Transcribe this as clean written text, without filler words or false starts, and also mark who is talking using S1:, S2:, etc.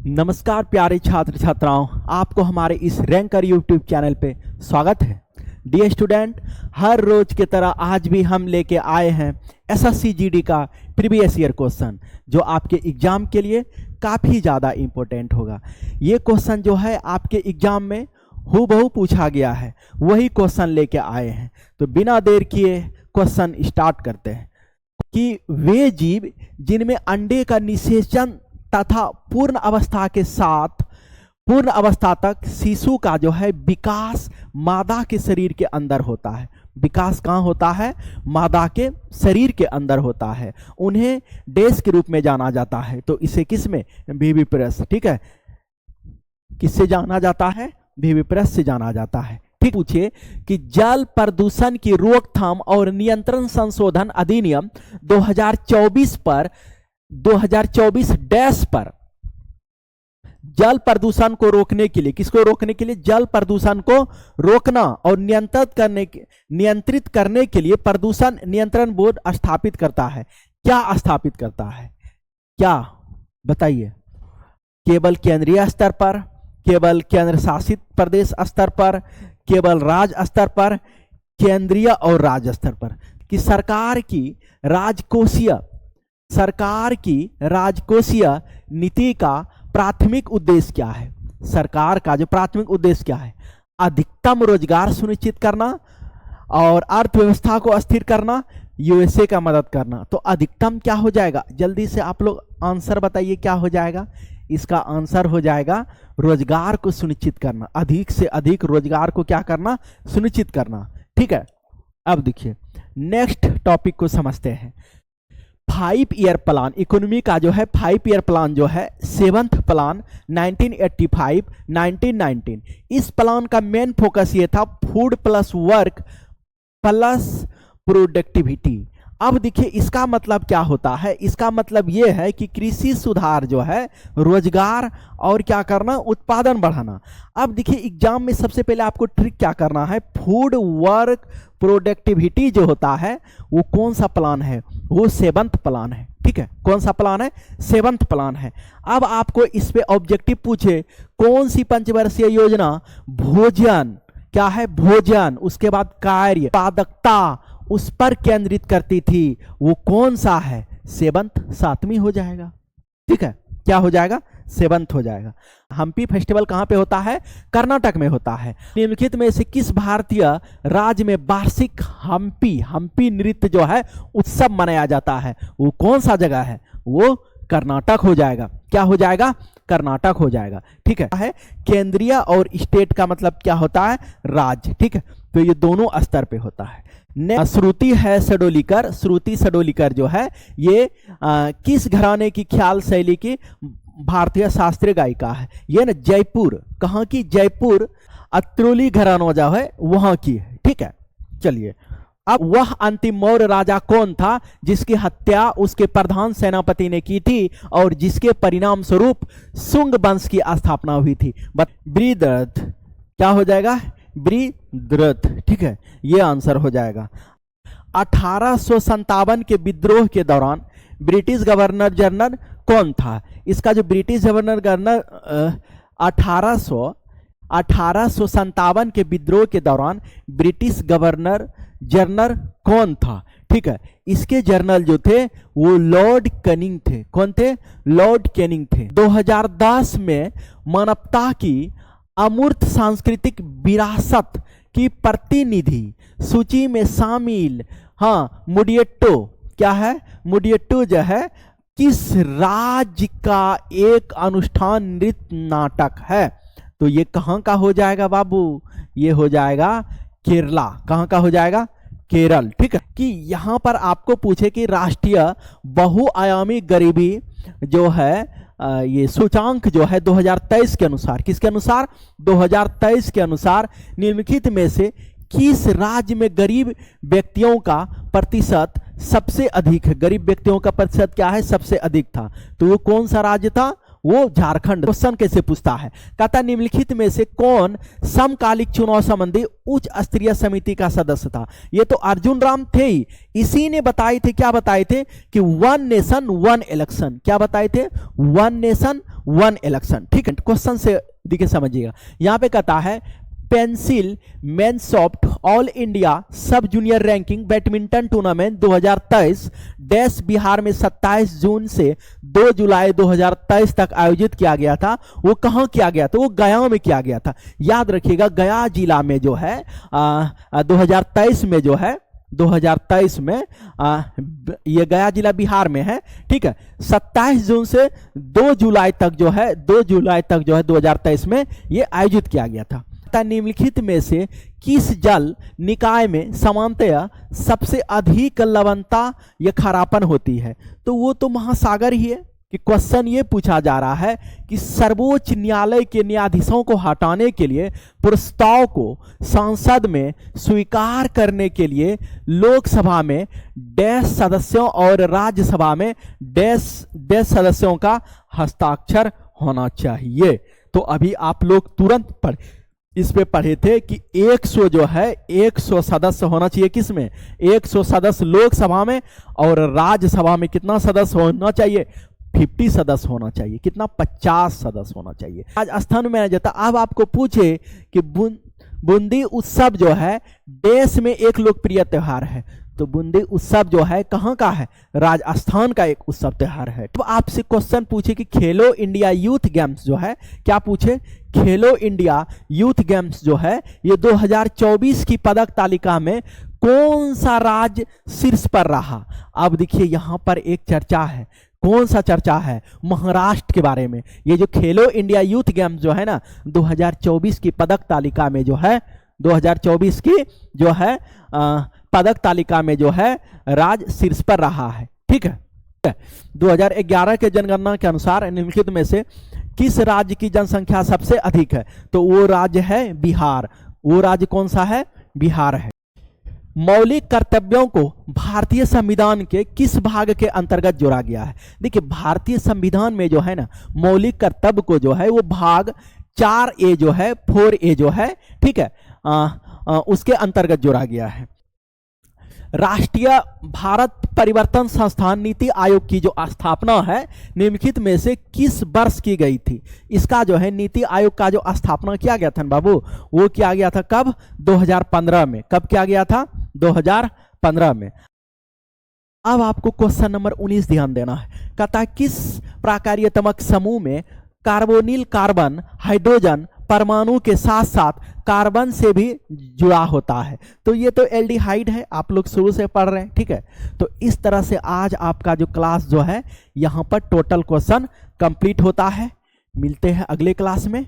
S1: नमस्कार प्यारे छात्र छात्राओं, आपको हमारे इस रैंकर यूट्यूब चैनल पे स्वागत है। डियर स्टूडेंट, हर रोज की तरह आज भी हम लेके आए हैं एसएससी जीडी का प्रीवियस ईयर क्वेश्चन, जो आपके एग्जाम के लिए काफ़ी ज़्यादा इम्पोर्टेंट होगा। ये क्वेश्चन जो है आपके एग्जाम में हूबहू पूछा गया है, वही क्वेश्चन लेके आए हैं। तो बिना देर किए क्वेश्चन स्टार्ट करते हैं कि वे जीव जिनमें अंडे का निषेचन तथा पूर्ण अवस्था के साथ पूर्ण अवस्था तक शिशु का जो है विकास मादा के शरीर के अंदर होता है। विकास कहाँ होता है? मादा के शरीर के अंदर होता है। उन्हें डैश के रूप में जाना जाता है। तो इसे किस में? विविप्रस। ठीक है, किससे जाना जाता है? विविप्रस से जाना जाता है। ठीक, पूछिए कि जल प्रदूषण की रोकथाम और नियंत्रण संशोधन अधिनियम 2024 पर 2024 डैश पर जल प्रदूषण को रोकने के लिए, किसको रोकने के लिए? जल प्रदूषण को रोकना और नियंत्रित करने के लिए प्रदूषण नियंत्रण बोर्ड स्थापित करता है। क्या स्थापित करता है? क्या बताइए? केवल केंद्रीय स्तर पर, केवल केंद्र शासित प्रदेश स्तर पर, केवल राज्य स्तर पर, केंद्रीय और राज्य स्तर पर? कि सरकार की राजकोषीय नीति का प्राथमिक उद्देश्य क्या है? सरकार का जो प्राथमिक उद्देश्य क्या है? अधिकतम रोजगार सुनिश्चित करना और अर्थव्यवस्था को अस्थिर करना, यूएसए का मदद करना। तो अधिकतम क्या हो जाएगा? जल्दी से आप लोग आंसर बताइए, क्या हो जाएगा? इसका आंसर हो जाएगा रोजगार को सुनिश्चित करना। अधिक से अधिक रोजगार को क्या करना? सुनिश्चित करना। ठीक है, अब देखिए नेक्स्ट टॉपिक को समझते हैं। 5 ईयर प्लान, इकोनॉमी का जो है 5 ईयर प्लान जो है 7th प्लान 1985-1919। इस प्लान का मेन फोकस ये था food plus work plus productivity. अब देखिए इसका मतलब क्या होता है? इसका मतलब ये है कि कृषि सुधार जो है, रोजगार और क्या करना? उत्पादन बढ़ाना। अब देखिए एग्जाम में सबसे पहले आपको ट्रिक क्या करना है? फूड वर्क प्रोडक्टिविटी जो होता है वो कौन सा प्लान है? वो 7th प्लान है। ठीक है, कौन सा प्लान है? 7th प्लान है। अब आपको इस पे ऑब्जेक्टिव पूछे कौन सी पंचवर्षीय योजना भोजन, क्या है? भोजन, उसके बाद कार्य, उत्पादकता, उस पर केंद्रित करती थी, वो कौन सा है? 7th, 7वीं हो जाएगा। ठीक है, क्या हो जाएगा? 7th हो जाएगा। हम्पी फेस्टिवल कहाँ पे होता है? कर्नाटक में होता है। निम्नलिखित में से किस भारतीय राज्य में वार्षिक हम्पी नृत्य जो है उत्सव मनाया जाता है? वो कौन सा जगह है? वो कर्नाटक हो जाएगा। क्या हो जाएगा? कर्नाटक हो जाएगा। ठीक है, केंद्रीय और स्टेट का मतलब क्या होता है? राज्य। ठीक है, तो ये दोनों स्तर पे होता है। श्रुति है सडोलीकर। श्रुति सडोलीकर जो है ये किस घराने की ख्याल शैली की भारतीय शास्त्रीय गायिका है? ये ना जयपुर, कहाँ की? जयपुर अत्रोली घराना जो है वहां की है। ठीक है, चलिए अब वह अंतिम मौर्य राजा कौन था जिसकी हत्या उसके प्रधान सेनापति ने की थी और जिसके परिणाम स्वरूप शुंग वंश की स्थापना हुई थी? बृहद्रथ। क्या हो जाएगा? बृहद्रथ। ठीक है, ये आंसर हो जाएगा। 1857 के विद्रोह के दौरान ब्रिटिश गवर्नर जनरल कौन था? इसका जो ब्रिटिश गवर्नर 1857 के विद्रोह के दौरान ब्रिटिश गवर्नर जनरल कौन था? ठीक है, इसके जनरल जो थे वो लॉर्ड कैनिंग थे। कौन थे? लॉर्ड कैनिंग थे। 2010 में मानवता की अमूर्त सांस्कृतिक विरासत की प्रतिनिधि सूची में शामिल, हाँ, मुडियट्टो। क्या है? मुडियट्टो जो है किस राज्य का एक अनुष्ठान नृत्य नाटक है? तो ये कहाँ का हो जाएगा बाबू? ये हो जाएगा केरला। कहाँ का हो जाएगा? केरल। ठीक है, कि यहाँ पर आपको पूछे कि राष्ट्रीय बहुआयामी गरीबी जो है ये सूचांक जो है 2023 के अनुसार, किसके अनुसार? 2023 के अनुसार निम्नलिखित में से किस राज्य में गरीब व्यक्तियों का प्रतिशत सबसे अधिक है? गरीब व्यक्तियों का प्रतिशत क्या है? सबसे अधिक था। तो वो कौन सा राज्य था? वो झारखंड। क्वेश्चन कैसे पूछता है, कहता निम्नलिखित में से कौन समकालिक चुनाव संबंधी उच्च स्तरीय समिति का सदस्य था। ये तो अर्जुन राम थे ही, इसी ने बताए थे, क्या बताए थे कि वन नेशन वन इलेक्शन, क्या बताए थे, वन नेशन वन इलेक्शन। ठीक है, क्वेश्चन से देखिए समझिएगा। यहां पे कहता है पेंसिल मेनसॉफ्ट all India sub junior ranking badminton tournament 2023 dash Bihar में 27 जून से 2 जुलाई 2023 तक आयोजित किया गया था। वो कहाँ किया गया था, वो गया में किया गया था। याद रखिएगा गया जिला में जो है 2023 में जो है 2023 में ये गया जिला बिहार में है। ठीक है, 27 जून से 2 जुलाई तक जो है 2023 में ये आयोजित किया गया था। निम्नलिखित में से किस जल निकाय में सामान्यतया सबसे अधिक लवणता या खारापन होती है, तो वो तो महासागर ही है। कि क्वेश्चन ये पूछा जा रहा है कि सर्वोच्च न्यायालय के न्यायाधीशों को हटाने के लिए प्रस्ताव को संसद में स्वीकार करने के लिए लोकसभा में डैश सदस्यों और राज्यसभा में डैश सदस्यों का हस्ताक्षर होना चाहिए। तो अभी आप लोग तुरंत इस पे पढ़े थे कि 100 जो है 100 सदस्य होना चाहिए, किसमें, 100 सदस्य लोकसभा में, और राज्यसभा में कितना सदस्य होना चाहिए, 50 सदस्य होना चाहिए। कितना, 50 सदस्य होना चाहिए। आज स्थान में जाता। अब आपको पूछे कि बूंदी उत्सव जो है देश में एक लोकप्रिय त्योहार है, तो बूंदी उत्सव जो है कहाँ का है, राजस्थान का एक उत्सव त्योहार है। तो आपसे क्वेश्चन पूछे कि खेलो इंडिया यूथ गेम्स जो है, क्या पूछे, खेलो इंडिया यूथ गेम्स जो है ये 2024 की पदक तालिका में कौन सा राज्य शीर्ष पर रहा। अब देखिए यहां पर एक चर्चा है, कौन सा चर्चा है, महाराष्ट्र के बारे में। ये जो खेलो इंडिया यूथ गेम्स जो है ना 2024 की पदक तालिका में जो है 2024 की जो है पदक तालिका में जो है राज्य शीर्ष पर रहा है। ठीक है, 2011 के जनगणना के अनुसार निम्नलिखित में से किस राज्य की जनसंख्या सबसे अधिक है, तो वो राज्य है बिहार। वो राज्य कौन सा है, बिहार है। मौलिक कर्तव्यों को भारतीय संविधान के किस भाग के अंतर्गत जोड़ा गया है। देखिए भारतीय संविधान में जो है ना मौलिक कर्तव्य को जो है वो भाग 4A जो है 4A जो है, ठीक है, उसके अंतर्गत जोड़ा गया है। राष्ट्रीय भारत परिवर्तन संस्थान नीति आयोग की जो स्थापना है निम्नलिखित में से किस वर्ष की गई थी। इसका जो है नीति आयोग का जो स्थापना किया गया था ना बाबू, वो किया गया था कब, 2015 में। कब किया गया था, 2015 में। अब आपको क्वेश्चन नंबर 19 ध्यान देना है। कहता है किस प्राकार्यतमक समूह में कार्बोनिल कार्बन हाइड्रोजन परमाणु के साथ साथ कार्बन से भी जुड़ा होता है, तो ये तो एल्डिहाइड है, आप लोग शुरू से पढ़ रहे हैं। ठीक है, तो इस तरह से आज आपका जो क्लास जो है यहाँ पर टोटल क्वेश्चन कंप्लीट होता है। मिलते हैं अगले क्लास में।